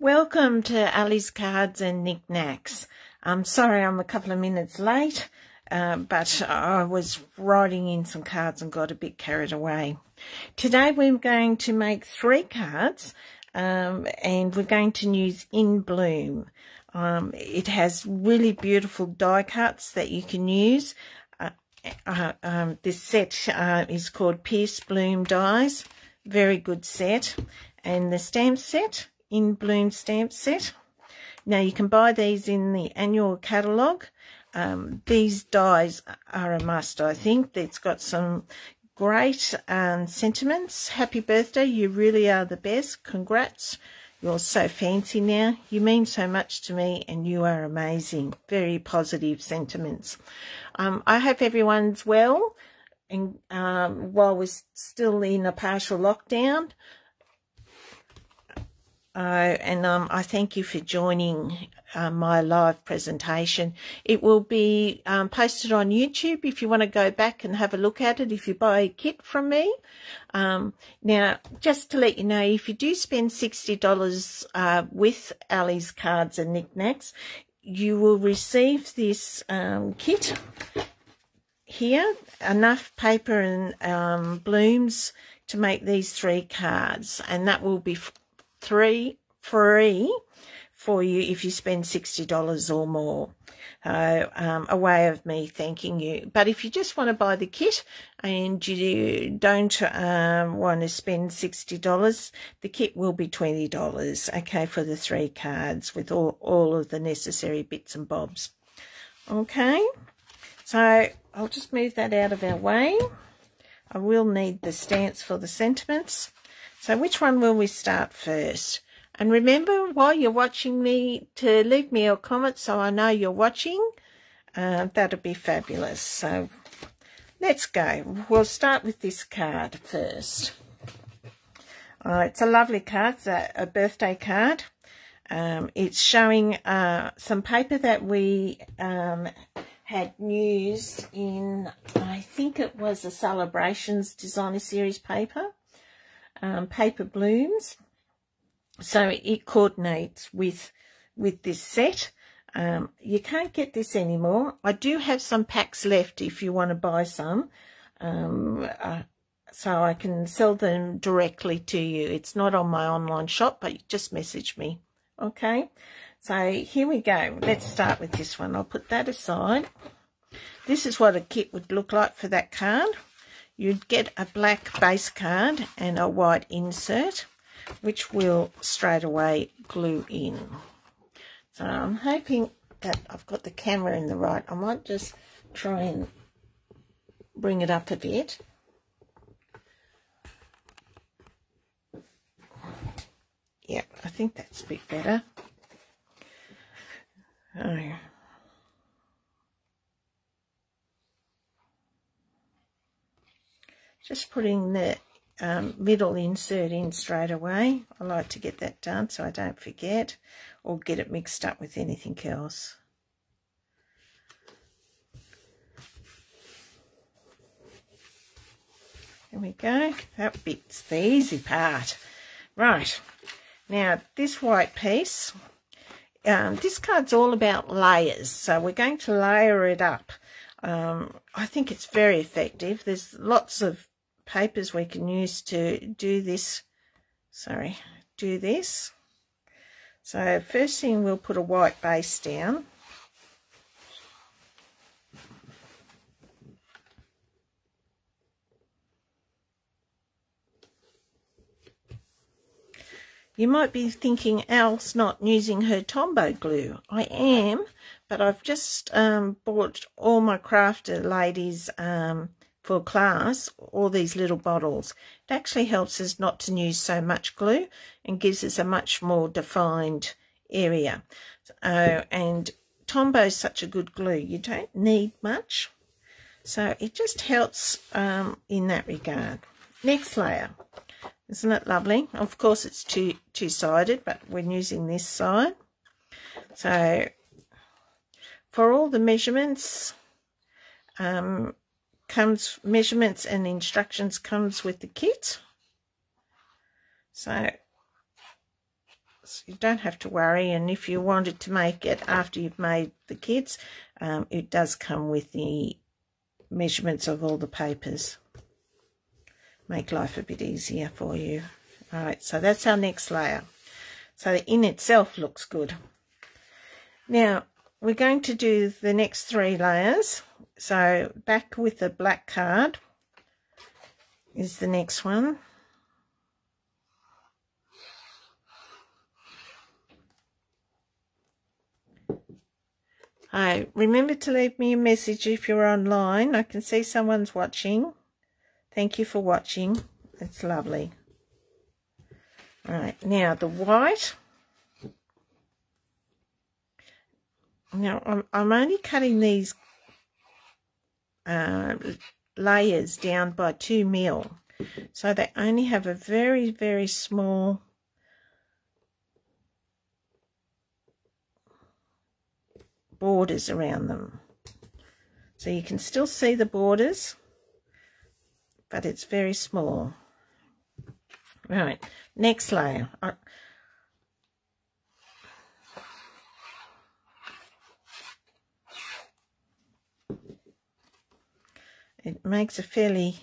Welcome to Ali's Cards and Knickknacks. I'm sorry I'm a couple of minutes late, but I was writing in some cards and got a bit carried away. Today we're going to make 3 cards and we're going to use In Bloom. It has really beautiful die cuts that you can use. This set is called Pierce Bloom Dies. Very good set. And the stamp set, In Bloom stamp set. Now you can buy these in the annual catalogue. These dies are a must, I think. It's got some great sentiments. Happy birthday, you really are the best. Congrats, you're so fancy now. You mean so much to me and you are amazing. Very positive sentiments. I hope everyone's well and while we're still in a partial lockdown. I thank you for joining my live presentation. It will be posted on YouTube if you want to go back and have a look at it if you buy a kit from me. Now, just to let you know, if you do spend $60 with Ali's Cards and Knickknacks, you will receive this kit here, enough paper and blooms to make these 3 cards, and that will be free for you if you spend $60 or more. A way of me thanking you. But if you just want to buy the kit and you don't want to spend $60, the kit will be $20, okay, for the 3 cards with all of the necessary bits and bobs. Okay, so I'll just move that out of our way. I will need the stance for the sentiments. So which one will we start first? And remember, while you're watching me, to leave me a comment so I know you're watching. That'd be fabulous. So let's go. We'll start with this card first. It's a lovely card. It's a birthday card. It's showing some paper that we had used in, I think it was a Celebrations Designer Series paper. Paper blooms, so it coordinates with this set. You can't get this anymore. I do have some packs left if you want to buy some, so I can sell them directly to you. It's not on my online shop, but you just message me. Okay, so here we go. Let's start with this one. I'll put that aside. This is what a kit would look like for that card. You'd get a black base card and a white insert, which will straight away glue in. So I'm hoping that I've got the camera in the right. I might just try and bring it up a bit. Yeah, I think that's a bit better. Oh. Just putting the middle insert in straight away. I like to get that done so I don't forget or get it mixed up with anything else. There we go. That bit's the easy part. Right. Now, this white piece, this card's all about layers. So we're going to layer it up. I think it's very effective. There's lots of papers we can use to do this. Do this. So first thing, we'll put a white base down. You might be thinking Al's not using her Tombow glue. I am, but I've just bought all my crafter ladies for class, all these little bottles. It actually helps us not to use so much glue and gives us a much more defined area. And Tombow is such a good glue. You don't need much. So it just helps in that regard. Next layer. Isn't it lovely? Of course, it's two-sided, but we're using this side. So for all the measurements, measurements and instructions comes with the kit. So you don't have to worry. And if you wanted to make it after you've made the kits, it does come with the measurements of all the papers. Make life a bit easier for you. All right, so that's our next layer. So the in itself looks good. Now we're going to do the next 3 layers. So back with the black card is the next one. Remember to leave me a message if you're online. I can see someone's watching. Thank you for watching. It's lovely. All right, now the white. Now I'm only cutting these layers down by 2 mil, so they only have a very, very small borders around them. So you can still see the borders, but it's very small. Right, next layer. It makes a fairly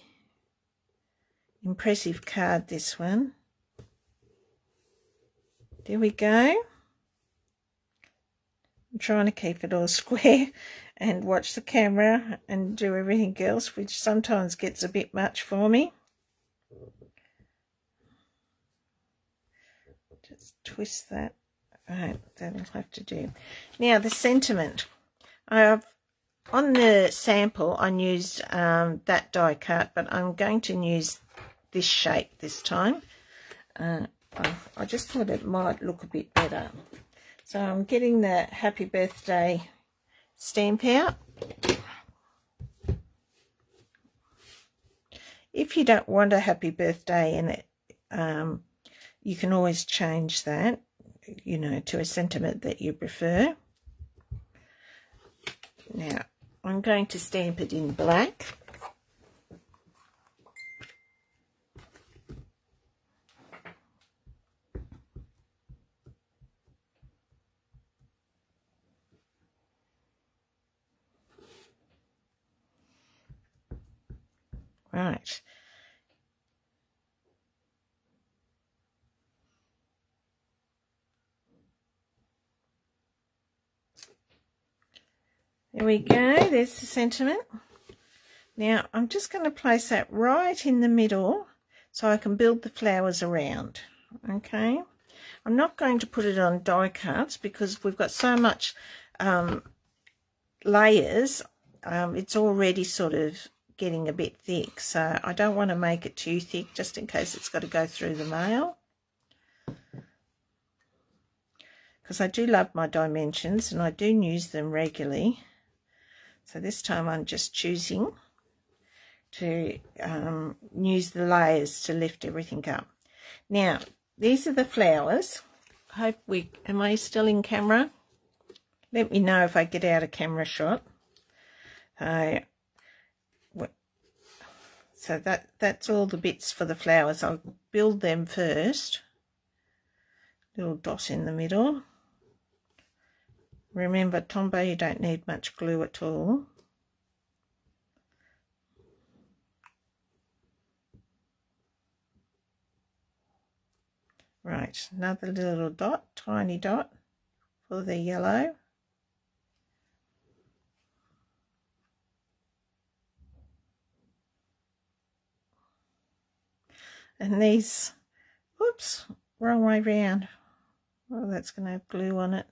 impressive card, this one. There we go. I'm trying to keep it all square and watch the camera and do everything else, which sometimes gets a bit much for me. Just twist that. Right, that'll have to do. Now the sentiment. On the sample, I used that die cut, but I'm going to use this shape this time. I just thought it might look a bit better. So I'm getting the happy birthday stamp out. If you don't want a happy birthday in it, you can always change that, you know, to a sentiment that you prefer. Now, I'm going to stamp it in black. Right. There we go, there's the sentiment. Now I'm just going to place that right in the middle so I can build the flowers around. Okay, I'm not going to put it on die cuts because we've got so much layers. It's already sort of getting a bit thick, so I don't want to make it too thick just in case it's got to go through the mail. Because I do love my dimensions and I do use them regularly. So this time I'm just choosing to use the layers to lift everything up. Now, these are the flowers. Am I still in camera? Let me know if I get out of camera shot. So that's all the bits for the flowers. I'll build them first. Little dot in the middle. Remember, Tombow, you don't need much glue at all. Right, another little dot, tiny dot for the yellow. And these, whoops, wrong way round. Oh, that's going to have glue on it.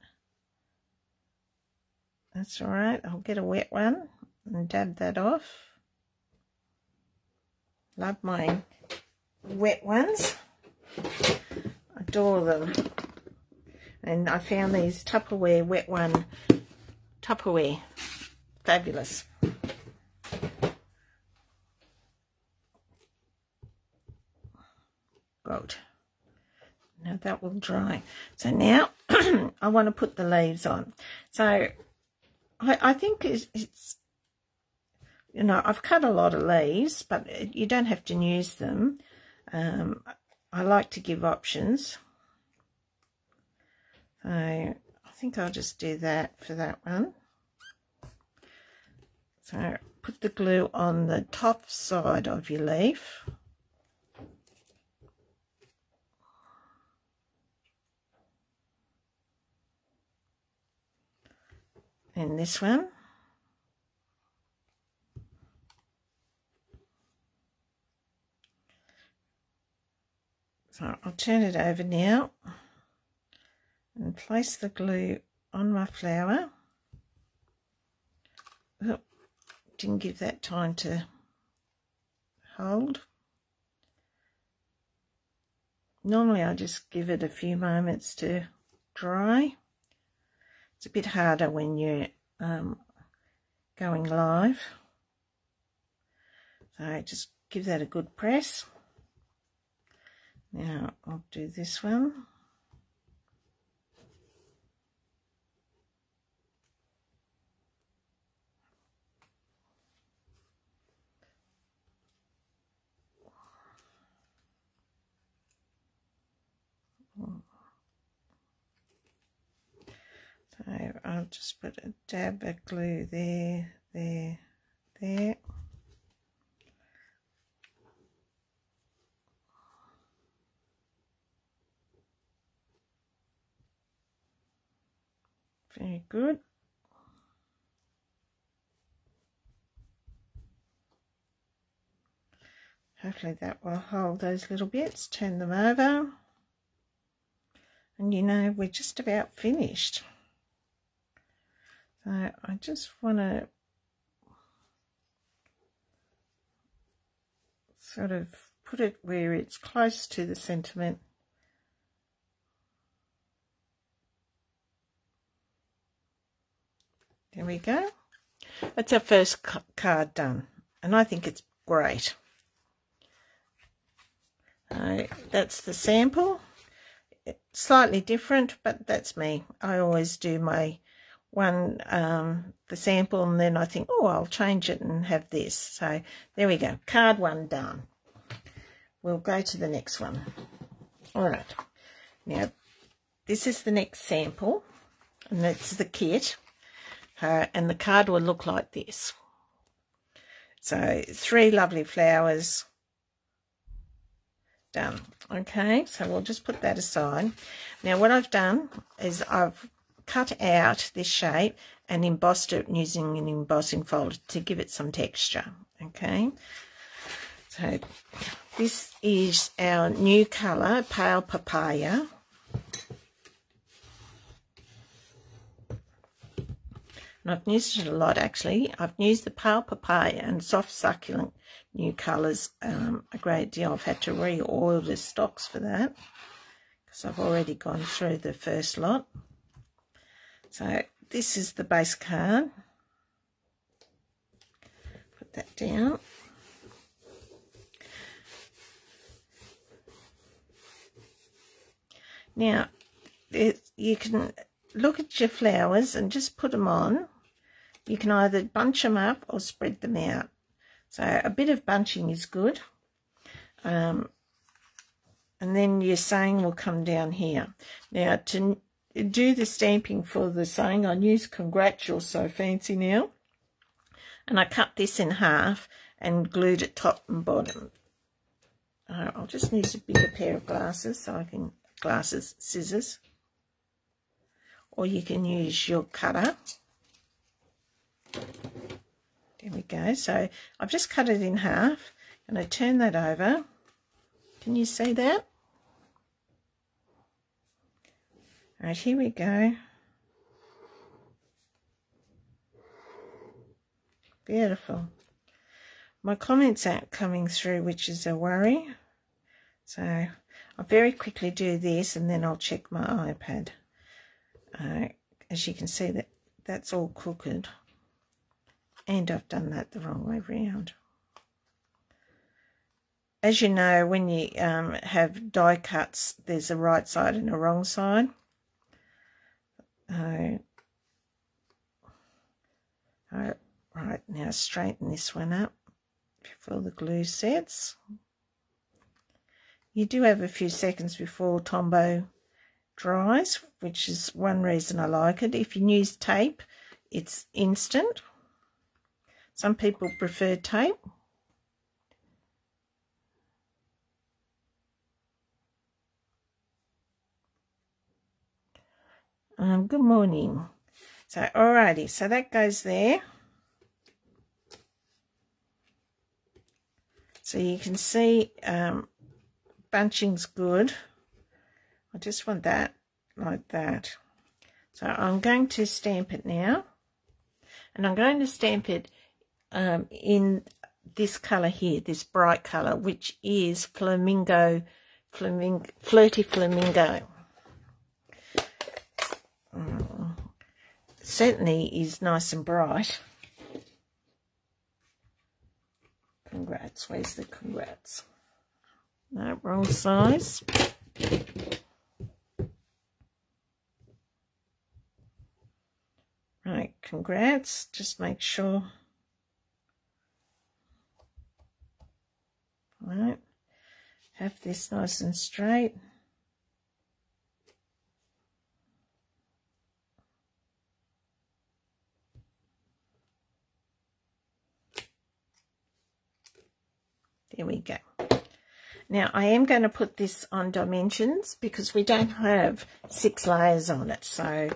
That's all right. I'll get a wet one and dab that off. Love my wet ones. Adore them. And I found these Tupperware wet one. Tupperware. Fabulous. Good. Now that will dry. So now I want to put the leaves on. So I think it's, you know, I've cut a lot of leaves, but you don't have to use them. I like to give options. So I think I'll just do that for that one. So put the glue on the top side of your leaf. And this one. So I'll turn it over now and place the glue on my flower. Oh, didn't give that time to hold. Normally I just give it a few moments to dry. It's a bit harder when you're going live. So just give that a good press. Now I'll do this one. So I'll just put a dab of glue there, there, there. Very good. Hopefully that will hold those little bits. Turn them over. And you know, we're just about finished. So I just want to sort of put it where it's close to the sentiment. There we go. That's our first card done, and I think it's great. That's the sample. It's slightly different, but that's me. I always do my one, the sample, and then I think, oh, I'll change it and have this. So there we go. Card one done. We'll go to the next one. All right. Now, this is the next sample, and that's the kit. And the card will look like this. So 3 lovely flowers done. Okay, so we'll just put that aside. Now what I've done is I've cut out this shape and embossed it using an embossing folder to give it some texture. Okay, so this is our new colour, Pale Papaya. And I've used it a lot, actually. I've used the Pale Papaya and Soft Succulent new colours a great deal. I've had to reorder stocks for that because I've already gone through the first lot. So this is the base card. Put that down. Now, you can look at your flowers and just put them on. You can either bunch them up or spread them out. So a bit of bunching is good. And then your saying will come down here. Now, to do the stamping for the saying, I use Congrats, you're so fancy now. And I cut this in half and glued it top and bottom. I'll just use a bigger pair of glasses so I can, scissors. Or you can use your cutter. There we go. So I've just cut it in half and I turn that over. Can you see that? All right, here we go. Beautiful. My comments aren't coming through, which is a worry. So I'll very quickly do this and then I'll check my iPad. As you can see, that's all crooked. And I've done that the wrong way round. As you know, when you have die cuts, there's a right side and a wrong side. Right, now straighten this one up before the glue sets. You do have a few seconds before Tombow dries, which is one reason I like it. If you use tape, it's instant. Some people prefer tape. Good morning. So, alrighty, so that goes there. So you can see bunching's good. I just want that like that. So I'm going to stamp it now. And I'm going to stamp it in this colour here, this bright colour, which is Flirty Flamingo. Certainly is nice and bright. Congrats. Where's the congrats? No, wrong size. Right, congrats. Just make sure. Right. Have this nice and straight. There we go. Now I am going to put this on dimensions because we don't have 6 layers on it. So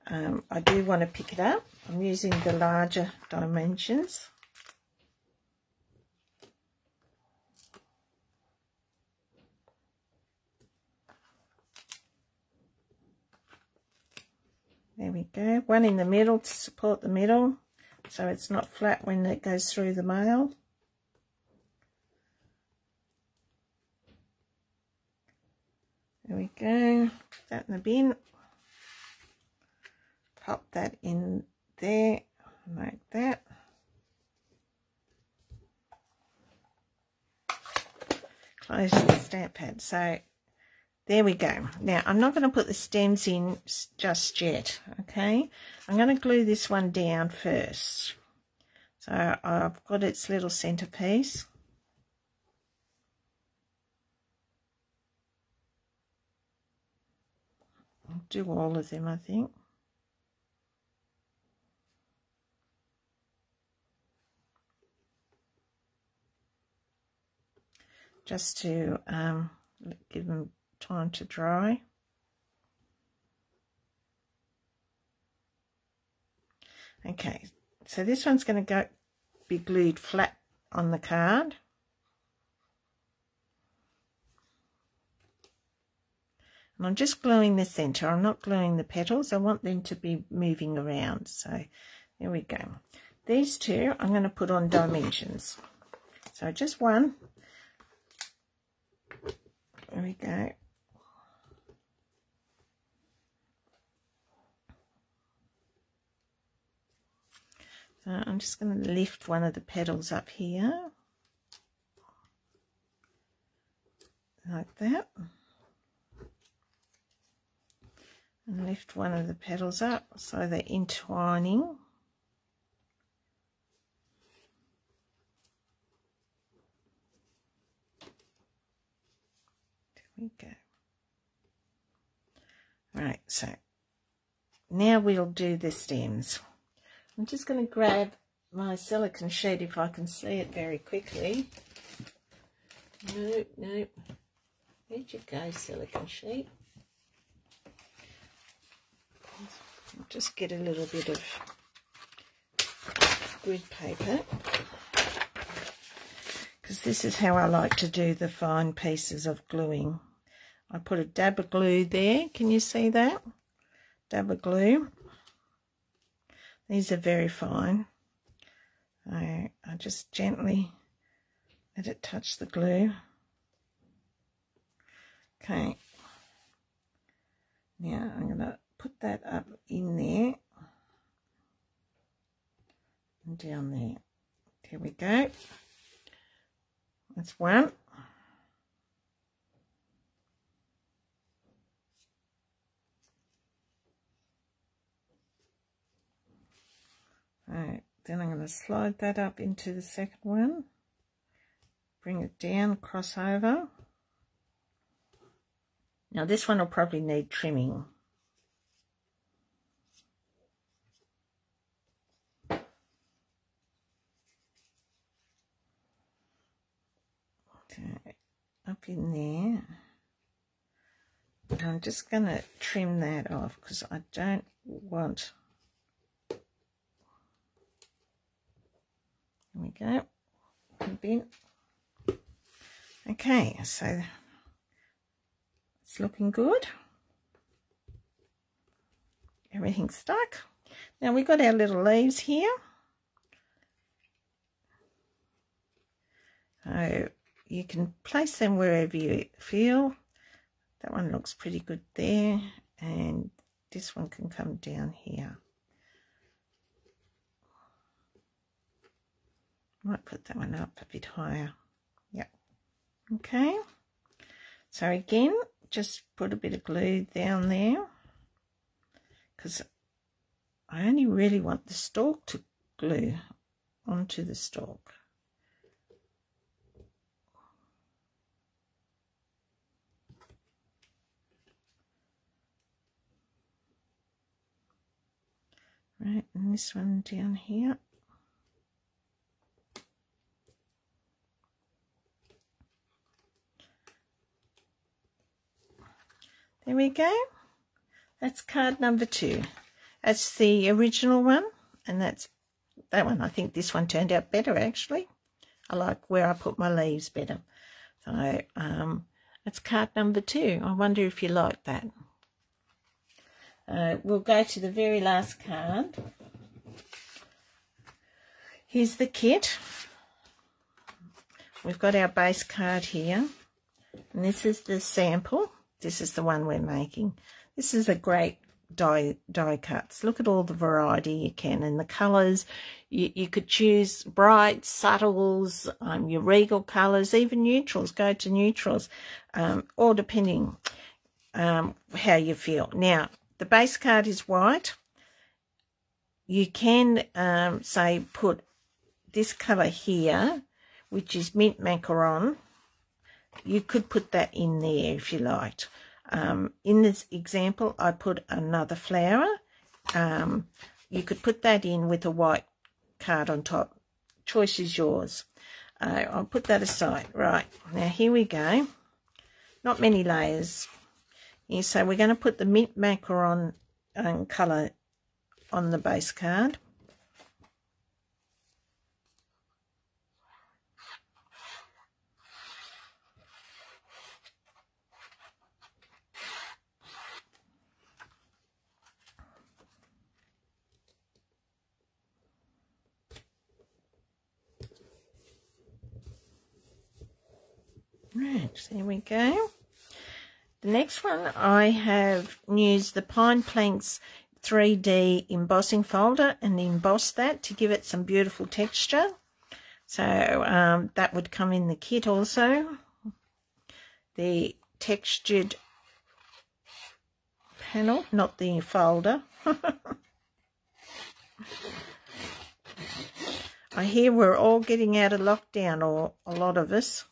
I do want to pick it up. I'm using the larger dimensions. There we go. One in the middle to support the middle so it's not flat when it goes through the mail. There we go. Put that in the bin. Pop that in there like that. Close the stamp pad. So there we go. Now I'm not going to put the stems in just yet. Okay, I'm going to glue this one down first. So I've got its little centerpiece. I'll do all of them, I think. Just to give them time to dry. Okay, so this one's going to be glued flat on the card. And I'm just gluing the centre. I'm not gluing the petals. I want them to be moving around. So there we go. These two I'm going to put on dimensions. So just one. There we go. So I'm just going to lift one of the petals up here. Like that. And lift one of the petals up so they're entwining. There we go. Right, so now we'll do the stems. I'm just going to grab my silicone sheet if I can see it very quickly. Nope, nope. Where'd you go, silicone sheet? I'll just get a little bit of grid paper because this is how I like to do the fine pieces of gluing. I put a dab of glue there. Can you see that? Dab of glue. These are very fine. I just gently let it touch the glue. Okay. Now I'm going to put that up in there and down there. There we go. That's one. Right, then I'm going to slide that up into the second one. Bring it down, cross over. Now this one will probably need trimming. Okay, up in there. I'm just going to trim that off because I don't want... There we go. A bit. Okay, so it's looking good. Everything's stuck. Now we've got our little leaves here. So you can place them wherever you feel. That one looks pretty good there, and this one can come down here. Might put that one up a bit higher. Yep. Okay. So again, just put a bit of glue down there because I only really want the stalk to glue onto the stalk. Right, and this one down here. There we go. That's card number 2. That's the original one, and that's that one. I think this one turned out better actually. I like where I put my leaves better. So that's card number 2. I wonder if you like that. We'll go to the very last card. Here's the kit. We've got our base card here, and this is the sample. This is the one we're making. This is a great die cuts. Look at all the variety you can, and the colours. You could choose bright, subtles, your regal colours, even neutrals. Go to neutrals, all depending how you feel. Now, the base card is white. You can, say, put this colour here, which is mint macaron. You could put that in there if you liked. In this example, I put another flower. You could put that in with a white card on top. Choice is yours. I'll put that aside. Right, now here we go. Not many layers. Yeah, so we're going to put the mint macaron colour on the base card. Right, there we go. The next one, I have used the Pine Planks 3D embossing folder and embossed that to give it some beautiful texture. So that would come in the kit also. The textured panel, not the folder. I hear we're all getting out of lockdown, or a lot of us,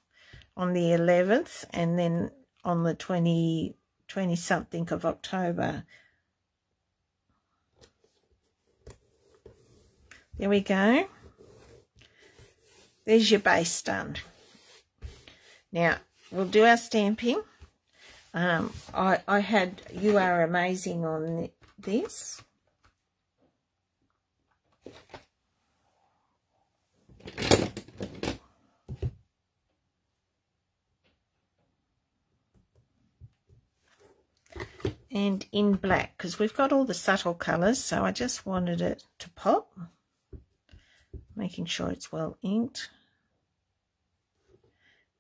on the 11th, and then on the 20-something of October. There we go. There's your base done. Now, we'll do our stamping. I had You Are Amazing on this. And in black, because we've got all the subtle colours, so I just wanted it to pop. Making sure it's well inked.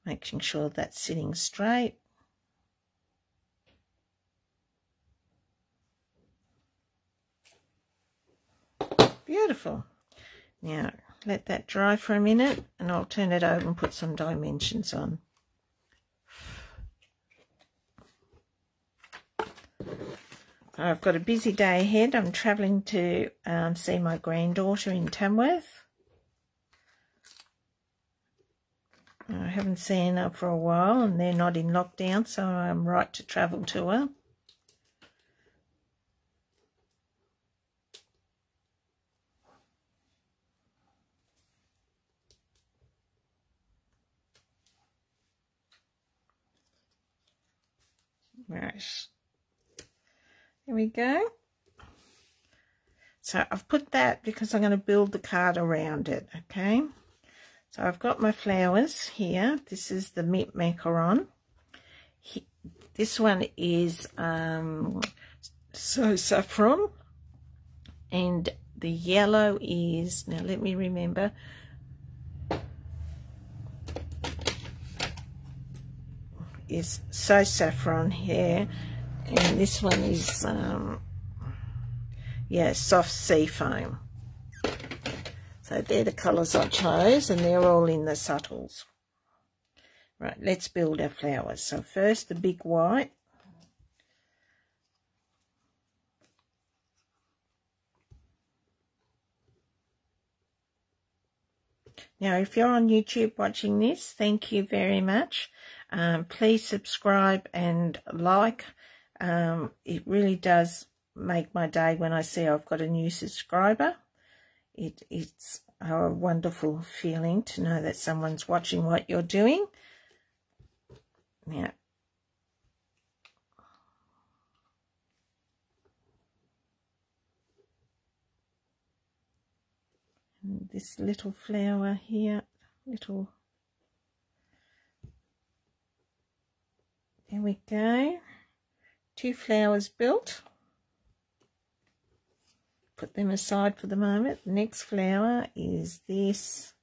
Making sure that's sitting straight. Beautiful. Now, let that dry for a minute, and I'll turn it over and put some dimensions on. I've got a busy day ahead. I'm travelling to see my granddaughter in Tamworth. I haven't seen her for a while, and they're not in lockdown, so I'm right to travel to her. Right, there we go. So I've put that because I'm going to build the card around it, okay? So I've got my flowers here. This is the mint macaron. This one is so saffron, and the yellow is, now let me remember, is so saffron here, and this one is yeah, soft sea foam. So they're the colours I chose, and they're all in the subtles. Right, let's build our flowers. So first the big white. Now, if you're on YouTube watching this, thank you very much. Please subscribe and like. It really does make my day when I see I've got a new subscriber. It's a wonderful feeling to know that someone's watching what you're doing. Now, this little flower here, there we go. 2 flowers built. Put them aside for the moment. The next flower is this.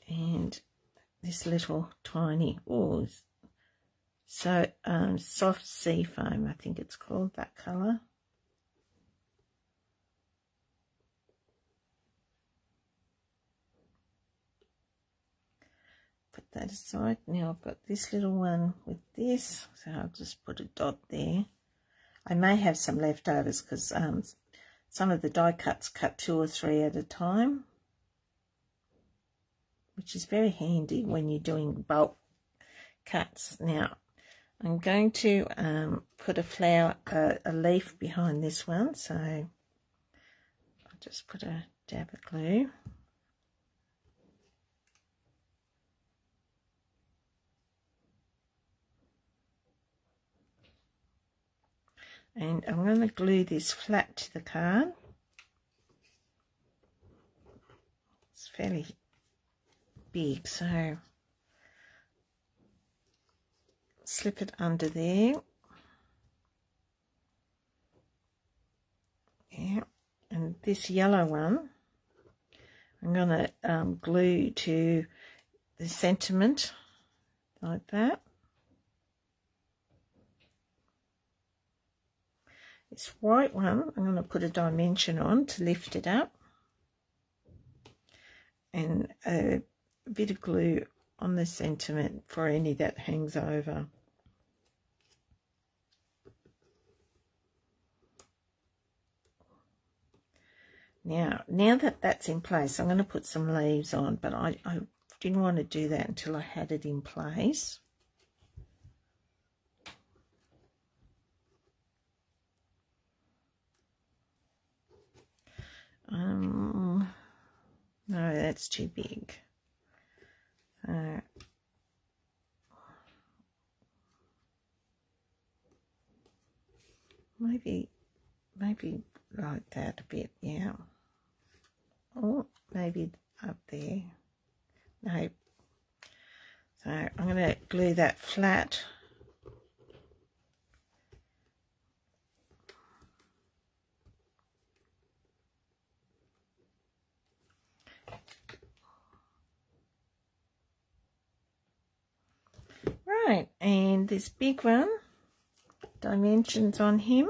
And this little tiny, oh, so soft sea foam, I think it's called, that colour. Put that aside. Now I've got this little one with this, so I'll just put a dot there. I may have some leftovers because some of the die cuts cut 2 or 3 at a time, which is very handy when you're doing bulk cuts. Now I'm going to put a leaf behind this one, so I'll just put a dab of glue. And I'm going to glue this flat to the card. It's fairly big, so slip it under there. Yeah, and this yellow one I'm going to glue to the sentiment like that. This white one I'm going to put a dimension on to lift it up, and a bit of glue on the sentiment for any that hangs over. Now that that's in place, I'm going to put some leaves on, but I didn't want to do that until I had it in place. No, that's too big. Maybe like that a bit, yeah. Or maybe up there. No. So I'm going to glue that flat. Right, and this big one, dimensions on him.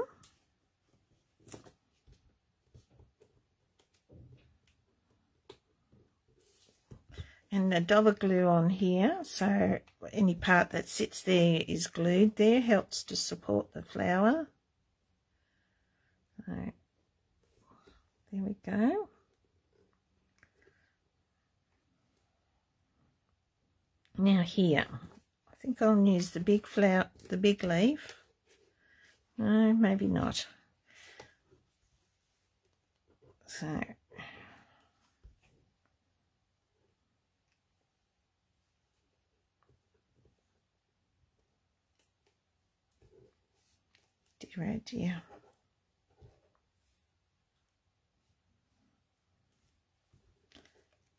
And a dab of glue on here, so any part that sits there is glued there, helps to support the flower. So, there we go. Now here, I think I'll use the big flower, the big leaf. No, maybe not. So dear, oh dear.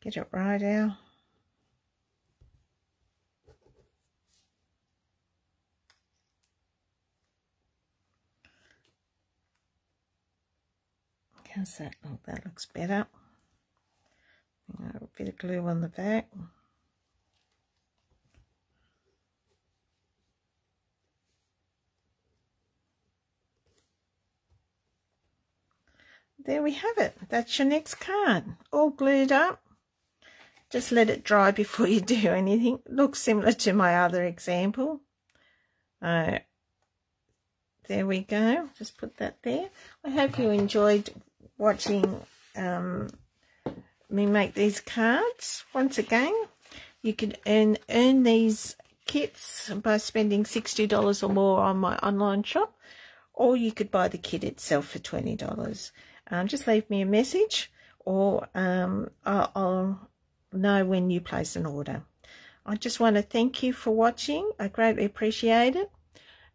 Get it right out. How's that look? That looks better. A bit of glue on the back. There we have it. That's your next card. All glued up. Just let it dry before you do anything. It looks similar to my other example. There we go. Just put that there. I hope you enjoyed watching me make these cards. Once again, you can earn these kits by spending $60 or more on my online shop, or you could buy the kit itself for $20. Just leave me a message, or I'll know when you place an order. I just want to thank you for watching. I greatly appreciate it,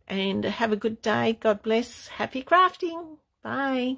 and have a good day. God bless. Happy crafting. Bye.